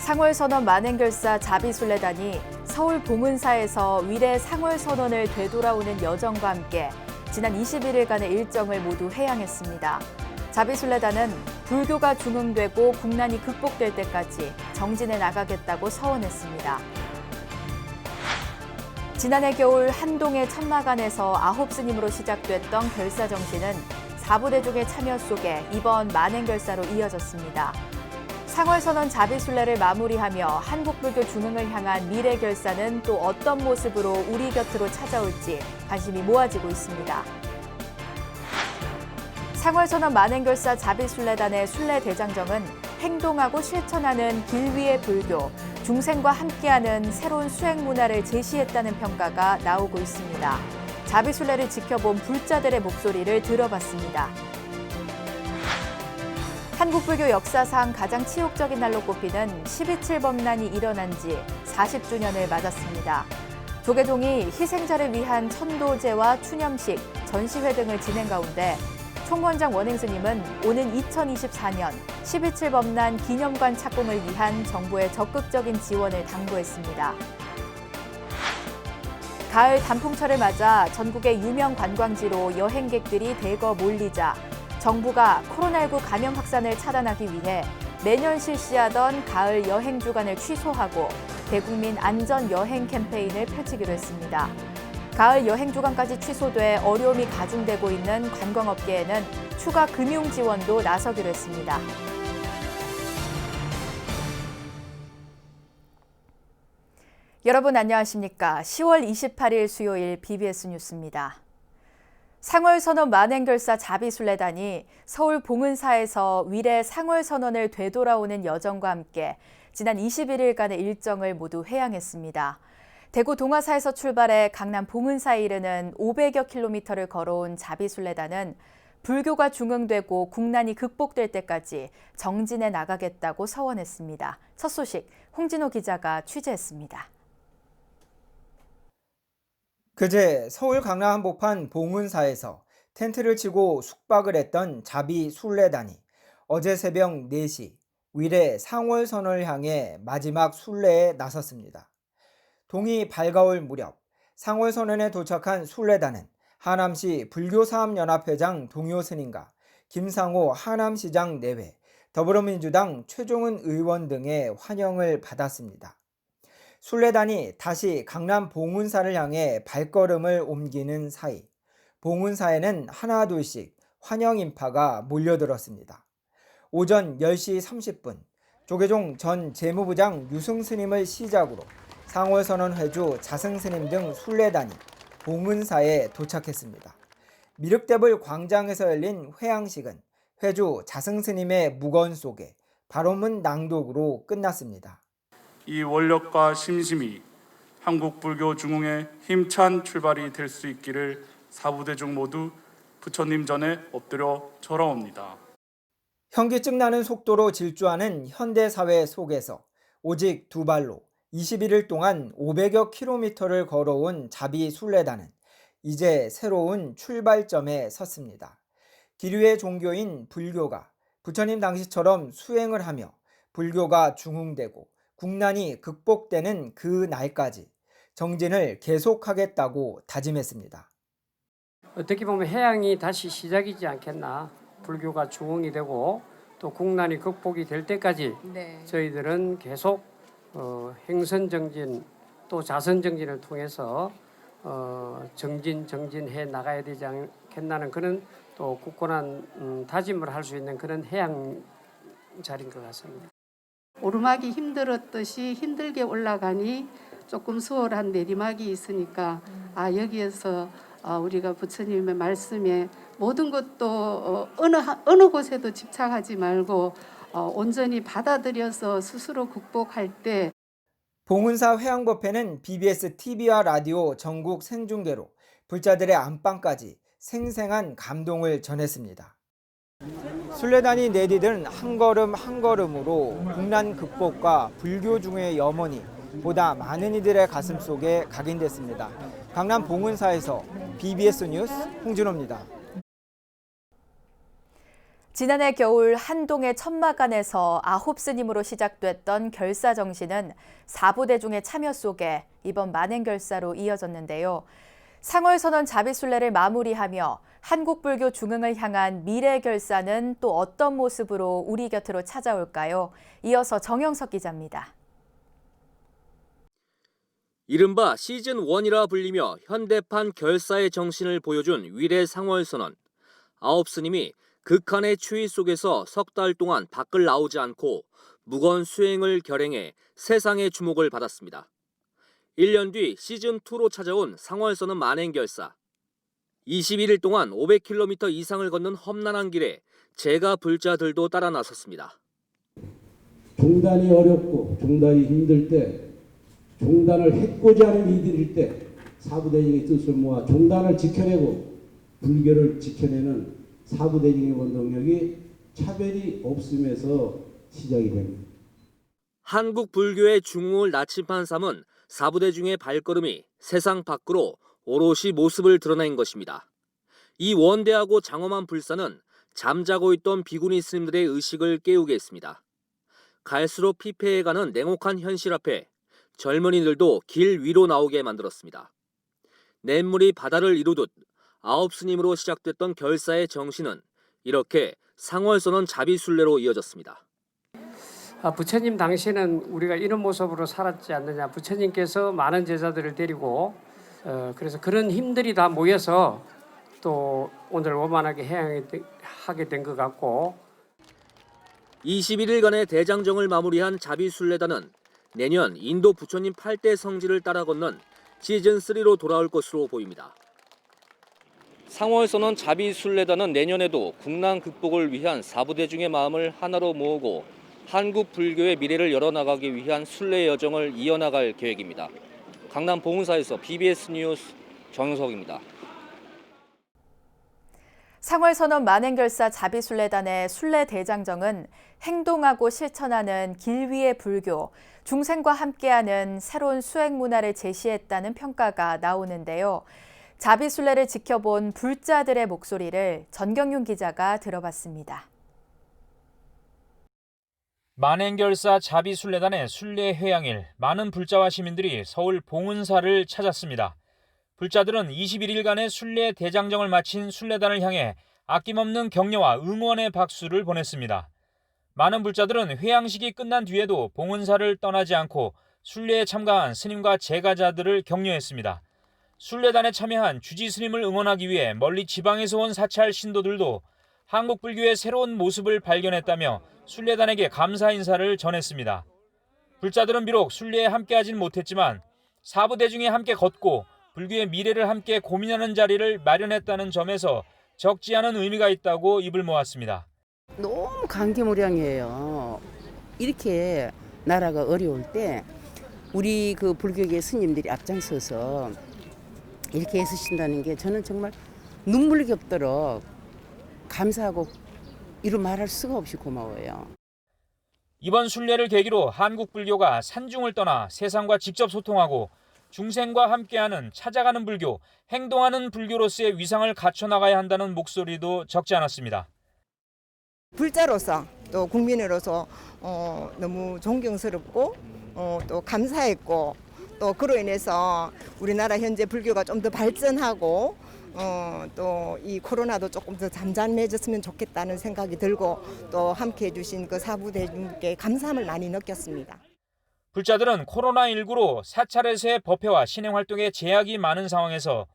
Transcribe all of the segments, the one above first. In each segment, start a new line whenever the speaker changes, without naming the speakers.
상월선언 만행결사 자비순례단이 서울 봉은사에서 위례 상월선언을 되돌아오는 여정과 함께 지난 21일간의 일정을 모두 회항했습니다. 자비순례단은 불교가 중흥되고 국난이 극복될 때까지 정진해 나가겠다고 서원했습니다. 지난해 겨울 한동의 천마관에서 9스님으로 시작됐던 결사정신은 4부대중의 참여 속에 이번 만행결사로 이어졌습니다. 상월선언 자비순례를 마무리하며 한국불교 중흥을 향한 미래결사는 또 어떤 모습으로 우리 곁으로 찾아올지 관심이 모아지고 있습니다. 상월선언 만행결사 자비순례단의 순례대장정은 행동하고 실천하는 길 위의 불교, 중생과 함께하는 새로운 수행 문화를 제시했다는 평가가 나오고 있습니다. 자비순례를 지켜본 불자들의 목소리를 들어봤습니다. 한국불교 역사상 가장 치욕적인 날로 꼽히는 12.7 범란이 일어난 지 40주년을 맞았습니다. 조계종이 희생자를 위한 천도제와 추념식, 전시회 등을 진행 가운데 총무원장 원행스님은 오는 2024년 12.7 범란 기념관 착공을 위한 정부의 적극적인 지원을 당부했습니다. 가을 단풍철을 맞아 전국의 유명 관광지로 여행객들이 대거 몰리자 정부가 코로나19 감염 확산을 차단하기 위해 매년 실시하던 가을 여행 주간을 취소하고 대국민 안전 여행 캠페인을 펼치기로 했습니다. 가을 여행 주간까지 취소돼 어려움이 가중되고 있는 관광업계에는 추가 금융 지원도 나서기로 했습니다. 여러분 안녕하십니까? 10월 28일 수요일 BBS 뉴스입니다. 상월선언 만행결사 자비순례단이 서울 봉은사에서 위례 상월선언을 되돌아오는 여정과 함께 지난 21일간의 일정을 모두 회항했습니다. 대구 동화사에서 출발해 강남 봉은사에 이르는 500여 킬로미터를 걸어온 자비순례단은 불교가 중흥되고 국난이 극복될 때까지 정진해 나가겠다고 서원했습니다. 첫 소식 홍진호 기자가 취재했습니다.
그제 서울 강남 한복판 봉은사에서 텐트를 치고 숙박을 했던 자비순례단이 어제 새벽 4시 위례 상월선언을 향해 마지막 순례에 나섰습니다. 동이 밝아올 무렵 상월선언에 도착한 순례단은 하남시 불교사업연합회장 동요 스님과 김상호 하남시장 내외, 더불어민주당 최종은 의원 등의 환영을 받았습니다. 순례단이 다시 강남 봉은사를 향해 발걸음을 옮기는 사이 봉은사에는 하나둘씩 환영 인파가 몰려들었습니다. 오전 10시 30분 조계종 전 재무부장 유승 스님을 시작으로 상월선언 회주 자승 스님 등 순례단이 봉은사에 도착했습니다. 미륵대불 광장에서 열린 회항식은 회주 자승 스님의 묵언 속에 발언문 낭독으로 끝났습니다.
이 원력과 심심이 한국 불교 중흥의 힘찬 출발이 될 수 있기를 사부대중 모두 부처님 전에 엎드려 절하옵니다.
현기증 나는 속도로 질주하는 현대사회 속에서 오직 두 발로 21일 동안 500여 킬로미터를 걸어온 자비순례단은 이제 새로운 출발점에 섰습니다. 기류의 종교인 불교가 부처님 당시처럼 수행을 하며 불교가 중흥되고 국난이 극복되는 그 날까지 정진을 계속하겠다고 다짐했습니다.
어떻게 보면 해양이 다시 시작이지 않겠나. 불교가 중흥이 되고 또 국난이 극복이 될 때까지 저희들은 계속 행선정진 또 자선정진을 통해서 정진해 나가야 되지 않겠나는 그런 또 굳건한 다짐을 할 수 있는 그런 해양 자리인 것 같습니다.
오르막이 힘들었듯이 힘들게 올라가니 조금 수월한 내리막이 있으니까 여기에서 우리가 부처님의 말씀에 모든 것도 어느 곳에도 집착하지 말고 온전히 받아들여서 스스로 극복할 때
봉은사 회항법회는 BBS TV와 라디오 전국 생중계로 불자들의 안방까지 생생한 감동을 전했습니다. 순례단이 내디딘 한 걸음 한 걸음으로 국난 극복과 불교 중의 염원이 보다 많은 이들의 가슴 속에 각인됐습니다. 강남 봉은사에서 BBS 뉴스 홍진호입니다.
지난해 겨울 한동의 천막안에서 9스님으로 시작됐던 결사 정신은 4부대중의 참여 속에 이번 만행결사로 이어졌는데요. 상월선언 자비순례를 마무리하며 한국불교 중흥을 향한 미래결사는 또 어떤 모습으로 우리 곁으로 찾아올까요? 이어서 정영석 기자입니다.
이른바 시즌1이라 불리며 현대판 결사의 정신을 보여준 위례 상월선언. 9스님이 극한의 추위 속에서 석 달 동안 밖을 나오지 않고 무건 수행을 결행해 세상의 주목을 받았습니다. 1년 뒤 시즌2로 찾아온 상월선언 만행결사. 21일 동안 500km 이상을 걷는 험난한 길에 제가 불자들도 따라 나섰습니다.
종단이 어렵고 종단이 힘들 때, 종단을 해코지 하는 이들일 때 사부대중의 뜻을 모아 종단을 지켜내고 불교를 지켜내는 사부대중의 원동력이 차별이 없음에서 시작이 됩니다.
한국 불교의 중흥을 나침반 삼은 사부대중의 발걸음이 세상 밖으로 오롯이 모습을 드러낸 것입니다. 이 원대하고 장엄한 불사는 잠자고 있던 비구니 스님들의 의식을 깨우게 했습니다. 갈수록 피폐해가는 냉혹한 현실 앞에 젊은이들도 길 위로 나오게 만들었습니다. 냇물이 바다를 이루듯 9스님으로 시작됐던 결사의 정신은 이렇게 상월선언 자비순례로 이어졌습니다.
부처님 당시에는 우리가 이런 모습으로 살았지 않느냐. 부처님께서 많은 제자들을 데리고 그래서 그런 힘들이 다 모여서 또 오늘 원만하게 해양하게 된 것 같고
21일간의 대장정을 마무리한 자비순례단은 내년 인도 부처님 8대 성지를 따라 걷는 시즌3로 돌아올 것으로 보입니다. 상월선언 자비순례단은 내년에도 국난 극복을 위한 사부대중의 마음을 하나로 모으고 한국 불교의 미래를 열어나가기 위한 순례 여정을 이어나갈 계획입니다. 강남 봉은사에서 BBS 뉴스 정영석입니다.
상월선언 만행결사 자비순례단의 순례대장정은 행동하고 실천하는 길 위의 불교, 중생과 함께하는 새로운 수행 문화를 제시했다는 평가가 나오는데요. 자비순례를 지켜본 불자들의 목소리를 전경윤 기자가 들어봤습니다.
만행결사 자비순례단의 순례 회양일, 많은 불자와 시민들이 서울 봉은사를 찾았습니다. 불자들은 21일간의 순례 대장정을 마친 순례단을 향해 아낌없는 격려와 응원의 박수를 보냈습니다. 많은 불자들은 회양식이 끝난 뒤에도 봉은사를 떠나지 않고 순례에 참가한 스님과 제가자들을 격려했습니다. 순례단에 참여한 주지 스님을 응원하기 위해 멀리 지방에서 온 사찰 신도들도 한국 불교의 새로운 모습을 발견했다며 순례단에게 감사 인사를 전했습니다. 불자들은 비록 순례에 함께하진 못했지만 사부대중이 함께 걷고 불교의 미래를 함께 고민하는 자리를 마련했다는 점에서 적지 않은 의미가 있다고 입을 모았습니다.
너무 감개무량이에요. 이렇게 나라가 어려울 때 우리 그 불교계 스님들이 앞장서서 이렇게 애쓰신다는 게 저는 정말 눈물겹도록 감사하고 이루 말할 수가 없이 고마워요.
이번 순례를 계기로 한국 불교가 산중을 떠나 세상과 직접 소통하고 중생과 함께하는 찾아가는 불교, 행동하는 불교로서의 위상을 갖춰나가야 한다는 목소리도 적지 않았습니다.
불자로서 또 국민으로서 너무 존경스럽고 또 감사했고 또 그로 인해서 우리나라 현재 불교가 좀 더 발전하고 또 이 코로나도 조금 더 잠잠해졌으면 좋겠다는 생각이 들고 또 함께해 주신 그 사부대중께 감사함을 많이 느꼈습니다.
불자들은 코로나19로 사찰에서의 법회와 신행활동에 제약이 많은 상황에서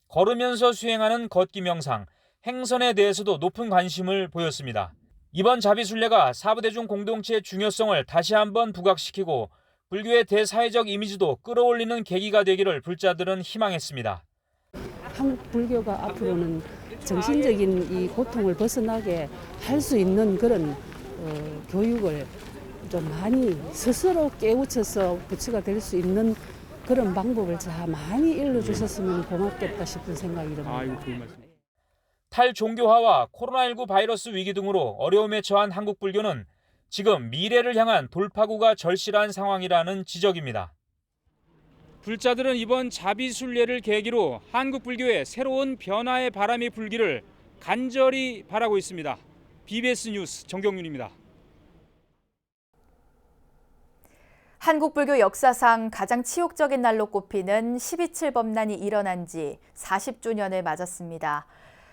걸으면서 수행하는 걷기 명상, 행선에 대해서도 높은 관심을 보였습니다. 이번 자비순례가 사부대중 공동체의 중요성을 다시 한번 부각시키고 불교의 대사회적 이미지도 끌어올리는 계기가 되기를 불자들은 희망했습니다.
한국 불교가 앞으로는 정신적인 이 고통을 벗어나게 할 수 있는 그런 교육을 좀 많이 스스로 깨우쳐서 부처가 될 수 있는 그런 방법을 많이 일러주셨으면 고맙겠다 싶은 생각이 듭니다.
탈종교화와 코로나19 바이러스 위기 등으로 어려움에 처한 한국 불교는 지금 미래를 향한 돌파구가 절실한 상황이라는 지적입니다. 불자들은 이번 자비순례를 계기로 한국 불교의 새로운 변화의 바람이 불기를 간절히 바라고 있습니다. BBS 뉴스 정경윤입니다.
한국 불교 역사상 가장 치욕적인 날로 꼽히는 12.7 범란이 일어난 지 40주년을 맞았습니다.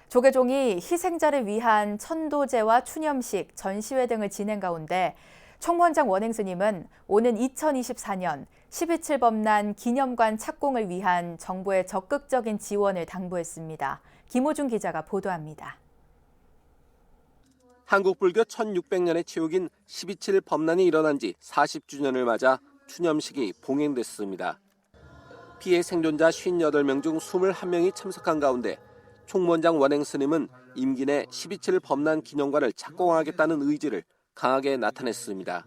조계종이 희생자를 위한 천도제와 추념식, 전시회 등을 진행 가운데 총무원장 원행 스님은 오는 2024년 12.7 범란 기념관 착공을 위한 정부의 적극적인 지원을 당부했습니다. 김호중 기자가 보도합니다.
한국 불교 1600년의 치욕인 12.7 범란이 일어난 지 40주년을 맞아 추념식이 봉행됐습니다. 피해 생존자 58명 중 21명이 참석한 가운데 총무원장 원행 스님은 임기 내 12.7 범란 기념관을 착공하겠다는 의지를 강하게 나타냈습니다.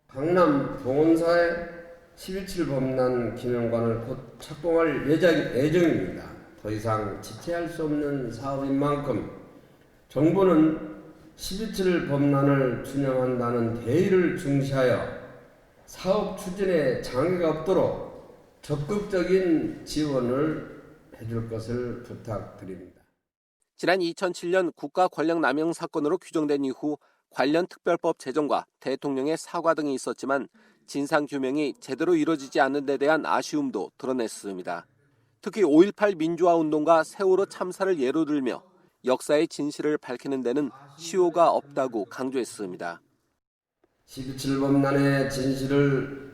강남 봉원사에 12.7 범란 기념관을 곧 착공할 예정입니다. 더 이상 지체할 수 없는 사업인 만큼 정부는 12.7 범란을 추념한다는 대의를 중시하여 사업 추진에 장애가 없도록 적극적인 지원을 해줄 것을 부탁드립니다.
지난 2007년 국가 권력 남용 사건으로 규정된 이후 관련 특별법 제정과 대통령의 사과 등이 있었지만 진상규명이 제대로 이루어지지 않는 데 대한 아쉬움도 드러냈습니다. 특히 5.18 민주화운동과 세월호 참사를 예로 들며 역사의 진실을 밝히는 데는 시효가 없다고 강조했습니다.
12.7 범란의 진실을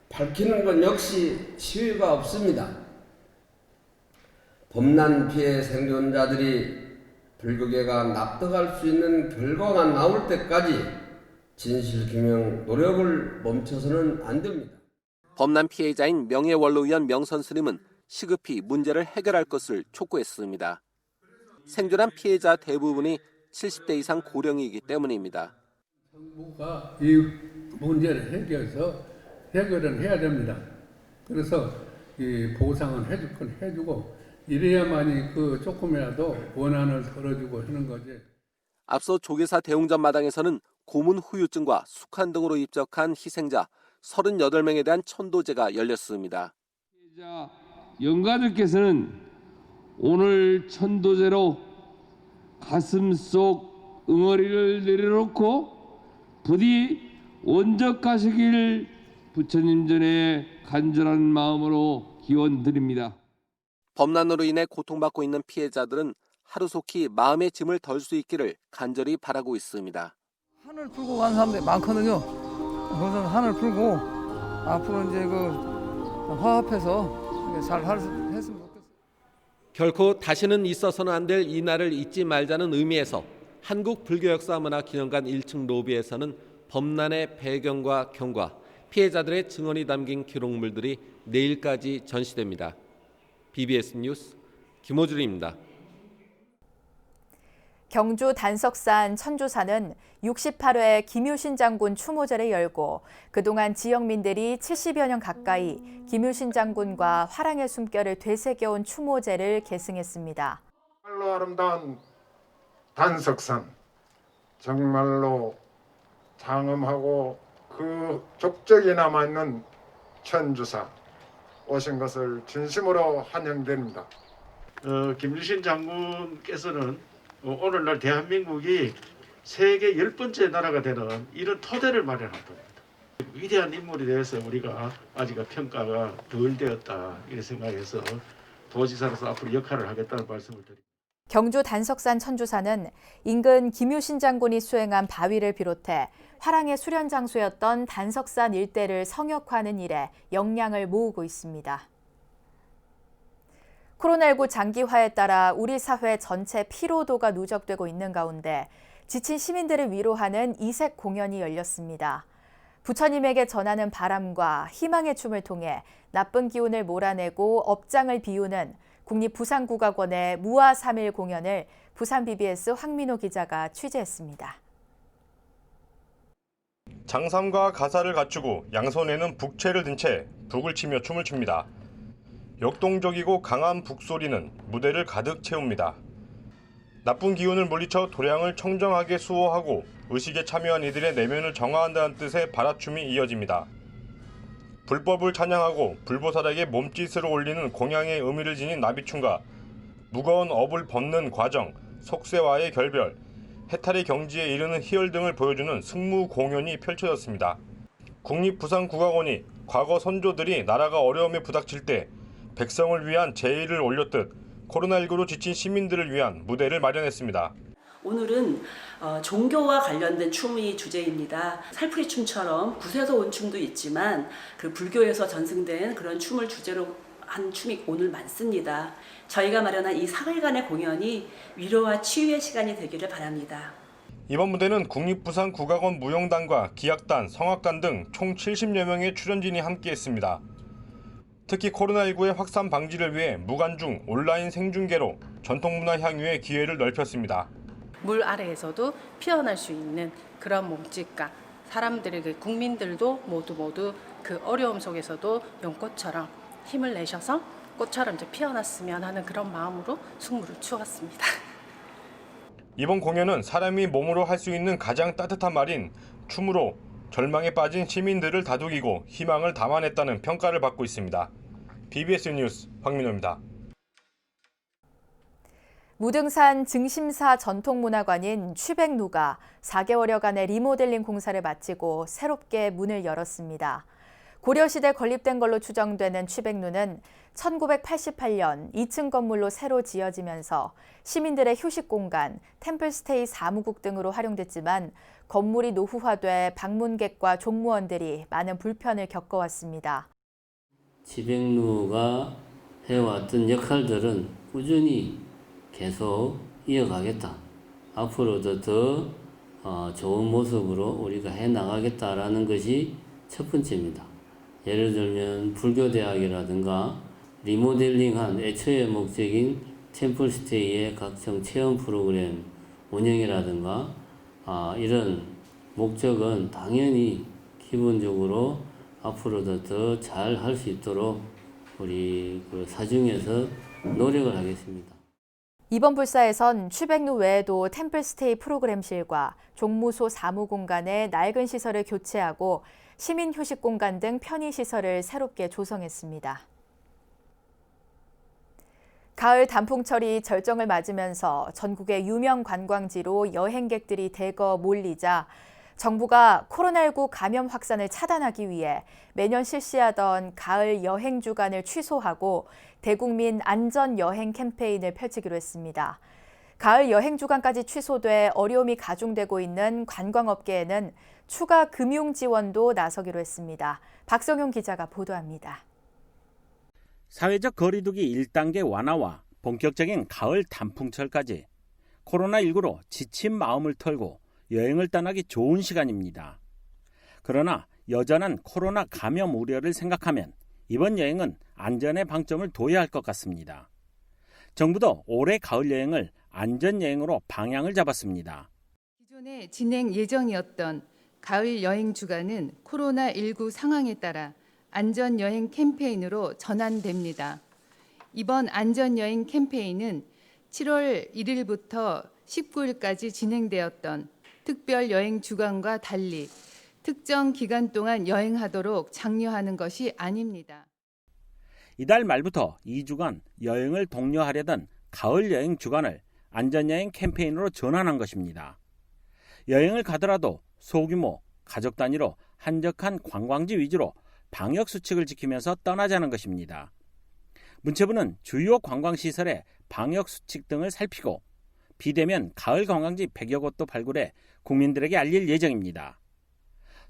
밝히는 것 역시 시효가 없습니다. 범란 피해 생존자들이 불교계가 납득할 수 있는 결과가 나올 때까지 진실규명 노력을 멈춰서는 안 됩니다.
범란 피해자인 명예원로위원 명선 스님은 시급히 문제를 해결할 것을 촉구했습니다. 생존한 피해자 대부분이 70대 이상 고령이기 때문입니다.
정부가 이 문제를 해결은 해야 됩니다. 그래서 이 보상은 해줄 건 해주고 이래야만이 그 조금이라도 원한을 덜어주고 하는 거지.
앞서 조계사 대웅전 마당에서는 고문 후유증과 숙한 등으로 입적한 희생자 38명에 대한 천도제가 열렸습니다.
피해자 영가들께서는 오늘 천도제로 가슴 속 응어리를 내려놓고 부디 원적하시길 부처님 전에 간절한 마음으로 기원드립니다.
범란으로 인해 고통받고 있는 피해자들은 하루속히 마음의 짐을 덜 수 있기를 간절히 바라고 있습니다.
한을 풀고 간 사람들이 많거든요. 그래서 한을 풀고 앞으로 이제 화합해서 잘 했으면 좋겠어요.
결코 다시는 있어서는 안 될 이 날을 잊지 말자는 의미에서 한국 불교역사문화기념관 1층 로비에서는 범란의 배경과 경과, 피해자들의 증언이 담긴 기록물들이 내일까지 전시됩니다. BBS 뉴스 김호준입니다.
경주 단석산 천주사는 68회 김유신 장군 추모제를 열고 그동안 지역민들이 70여 년 가까이 김유신 장군과 화랑의 숨결을 되새겨온 추모제를 계승했습니다.
정말로 아름다운 단석산, 정말로 장엄하고 그 족적이 남아있는 천주사 오신 것을 진심으로 환영드립니다.
김유신 장군께서는 오늘날 대한민국이 세계 10번째 나라가 되는 이런 토대를 마련한 겁니다. 위대한 인물에 대해서 우리가 아직 평가가 덜 되었다 이렇게 생각해서 도지사로서 앞으로 역할을 하겠다는 말씀을 드립니다.
경주 단석산 천주사는 인근 김유신 장군이 수행한 바위를 비롯해 화랑의 수련 장소였던 단석산 일대를 성역화하는 일에 역량을 모으고 있습니다. 코로나19 장기화에 따라 우리 사회 전체 피로도가 누적되고 있는 가운데 지친 시민들을 위로하는 이색 공연이 열렸습니다. 부처님에게 전하는 바람과 희망의 춤을 통해 나쁜 기운을 몰아내고 업장을 비우는 국립부산국악원의 무아 3일 공연을 부산 BBS 황민호 기자가 취재했습니다.
장삼과 가사를 갖추고 양손에는 북채를 든 채 북을 치며 춤을 춥니다. 역동적이고 강한 북소리는 무대를 가득 채웁니다. 나쁜 기운을 물리쳐 도량을 청정하게 수호하고 의식에 참여한 이들의 내면을 정화한다는 뜻의 바라춤이 이어집니다. 불법을 찬양하고 불보살에게 몸짓을 올리는 공양의 의미를 지닌 나비춤과 무거운 업을 벗는 과정, 속세와의 결별, 해탈의 경지에 이르는 희열 등을 보여주는 승무 공연이 펼쳐졌습니다. 국립부산국악원이 과거 선조들이 나라가 어려움에 부닥칠 때 백성을 위한 제의를 올렸듯 코로나19로 지친 시민들을 위한 무대를 마련했습니다.
오늘은 종교와 관련된 춤이 주제입니다. 살풀이 춤처럼 굿에서 온 춤도 있지만 그 불교에서 전승된 그런 춤을 주제로 한 춤이 오늘 많습니다. 저희가 마련한 이 사흘간의 공연이 위로와 치유의 시간이 되기를 바랍니다.
이번 무대는 국립부산국악원 무용단과 기악단, 성악단 등 총 70여 명의 출연진이 함께했습니다. 특히 코로나19의 확산 방지를 위해 무관중 온라인 생중계로 전통문화 향유의 기회를 넓혔습니다.
물 아래에서도 피어날 수 있는 그런 몸짓과 사람들에게 국민들도 모두 그 어려움 속에서도 연꽃처럼 힘을 내셔서 꽃처럼 이제 피어났으면 하는 그런 마음으로 승무를 추었습니다.
이번 공연은 사람이 몸으로 할 수 있는 가장 따뜻한 말인 춤으로 절망에 빠진 시민들을 다독이고 희망을 담아냈다는 평가를 받고 있습니다. BBS 뉴스 박민호입니다.
무등산 증심사 전통문화관인 취백루가 4개월여간의 리모델링 공사를 마치고 새롭게 문을 열었습니다. 고려시대 건립된 걸로 추정되는 취백루는 1988년 2층 건물로 새로 지어지면서 시민들의 휴식 공간, 템플스테이 사무국 등으로 활용됐지만 건물이 노후화돼 방문객과 종무원들이 많은 불편을 겪어왔습니다.
취백루가 해왔던 역할들은 꾸준히 계속 이어가겠다. 앞으로도 더 좋은 모습으로 우리가 해나가겠다라는 것이 첫 번째입니다. 예를 들면 불교대학이라든가 리모델링한 애초의 목적인 템플스테이의 각종 체험 프로그램 운영이라든가 이런 목적은 당연히 기본적으로 앞으로도 더 잘 할 수 있도록 우리 사중에서 노력을 하겠습니다.
이번 불사에선 취백루 외에도 템플스테이 프로그램실과 종무소 사무공간의 낡은 시설을 교체하고 시민 휴식 공간 등 편의시설을 새롭게 조성했습니다. 가을 단풍철이 절정을 맞으면서 전국의 유명 관광지로 여행객들이 대거 몰리자 정부가 코로나19 감염 확산을 차단하기 위해 매년 실시하던 가을 여행 주간을 취소하고 대국민 안전 여행 캠페인을 펼치기로 했습니다. 가을 여행 주간까지 취소돼 어려움이 가중되고 있는 관광업계에는 추가 금융 지원도 나서기로 했습니다. 박성용 기자가 보도합니다.
사회적 거리두기 1단계 완화와 본격적인 가을 단풍철까지 코로나19로 지친 마음을 털고 여행을 떠나기 좋은 시간입니다. 그러나 여전한 코로나 감염 우려를 생각하면 이번 여행은 안전에 방점을 둬야 할 것 같습니다. 정부도 올해 가을 여행을 안전여행으로 방향을 잡았습니다.
기존에 진행 예정이었던 가을 여행 주간은 코로나19 상황에 따라 안전여행 캠페인으로 전환됩니다. 이번 안전여행 캠페인은 7월 1일부터 19일까지 진행되었던 특별 여행 주간과 달리 특정 기간 동안 여행하도록 장려하는 것이 아닙니다.
이달 말부터 2주간 여행을 독려하려던 가을 여행 주간을 안전여행 캠페인으로 전환한 것입니다. 여행을 가더라도 소규모, 가족 단위로 한적한 관광지 위주로 방역수칙을 지키면서 떠나자는 것입니다. 문체부는 주요 관광시설의 방역수칙 등을 살피고 비대면 가을 관광지 100여 곳도 발굴해 국민들에게 알릴 예정입니다.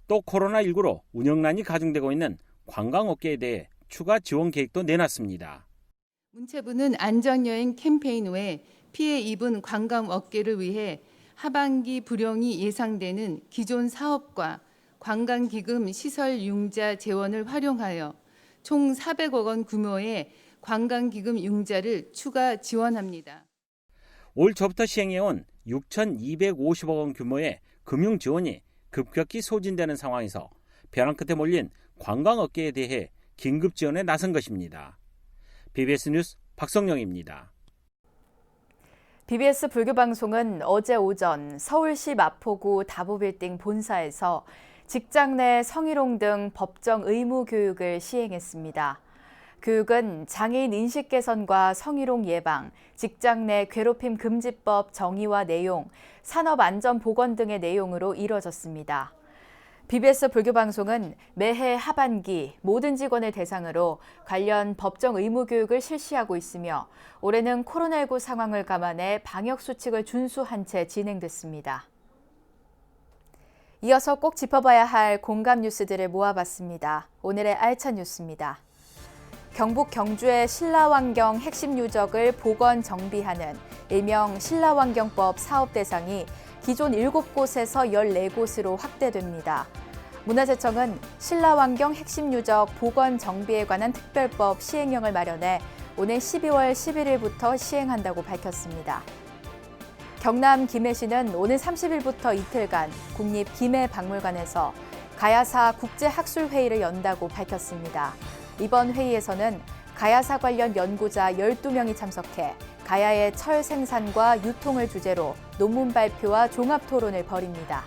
또 코로나19로 운영난이 가중되고 있는 관광업계에 대해 추가 지원 계획도 내놨습니다.
문체부는 안전여행 캠페인 외에 피해 입은 관광업계를 위해 하반기 불용이 예상되는 기존 사업과 관광기금 시설 융자 재원을 활용하여 총 400억 원 규모의 관광기금 융자를 추가 지원합니다.
올 초부터 시행해온 6,250억 원 규모의 금융 지원이 급격히 소진되는 상황에서 벼랑 끝에 몰린 관광업계에 대해 긴급 지원에 나선 것입니다. BBS 뉴스 박성영입니다.
BBS 불교방송은 어제 오전 서울시 마포구 다보빌딩 본사에서 직장 내 성희롱 등 법정 의무 교육을 시행했습니다. 교육은 장애인 인식 개선과 성희롱 예방, 직장 내 괴롭힘 금지법 정의와 내용, 산업 안전 보건 등의 내용으로 이뤄졌습니다. BBS 불교방송은 매해 하반기 모든 직원을 대상으로 관련 법정 의무 교육을 실시하고 있으며 올해는 코로나19 상황을 감안해 방역 수칙을 준수한 채 진행됐습니다. 이어서 꼭 짚어봐야 할 공감 뉴스들을 모아봤습니다. 오늘의 알찬 뉴스입니다. 경북 경주의 신라환경 핵심 유적을 복원 정비하는 일명 신라환경법 사업 대상이 기존 7곳에서 14곳으로 확대됩니다. 문화재청은 신라환경 핵심 유적 복원 정비에 관한 특별법 시행령을 마련해 오늘 12월 11일부터 시행한다고 밝혔습니다. 경남 김해시는 오늘 30일부터 이틀간 국립김해박물관에서 가야사 국제학술회의를 연다고 밝혔습니다. 이번 회의에서는 가야사 관련 연구자 12명이 참석해 가야의 철 생산과 유통을 주제로 논문 발표와 종합 토론을 벌입니다.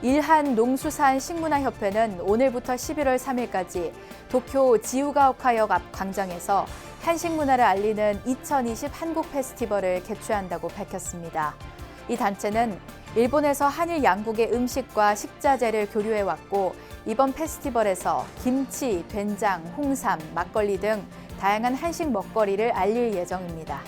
일한농수산식문화협회는 오늘부터 11월 3일까지 도쿄 지우가오카역 앞 광장에서 한식 문화를 알리는 2020 한국 페스티벌을 개최한다고 밝혔습니다. 이 단체는 일본에서 한일 양국의 음식과 식자재를 교류해왔고 이번 페스티벌에서 김치, 된장, 홍삼, 막걸리 등 다양한 한식 먹거리를 알릴 예정입니다.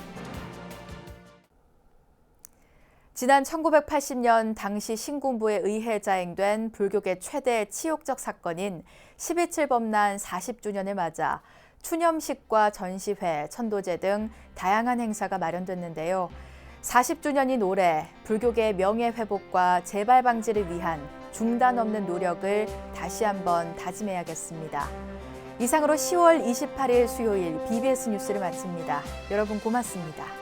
지난 1980년 당시 신군부에 의해 자행된 불교계 최대 치욕적 사건인 12.7 범난 40주년을 맞아 추념식과 전시회, 천도제 등 다양한 행사가 마련됐는데요. 40주년인 올해 불교계의 명예회복과 재발 방지를 위한 중단 없는 노력을 다시 한번 다짐해야겠습니다. 이상으로 10월 28일 수요일 BBS 뉴스를 마칩니다. 여러분 고맙습니다.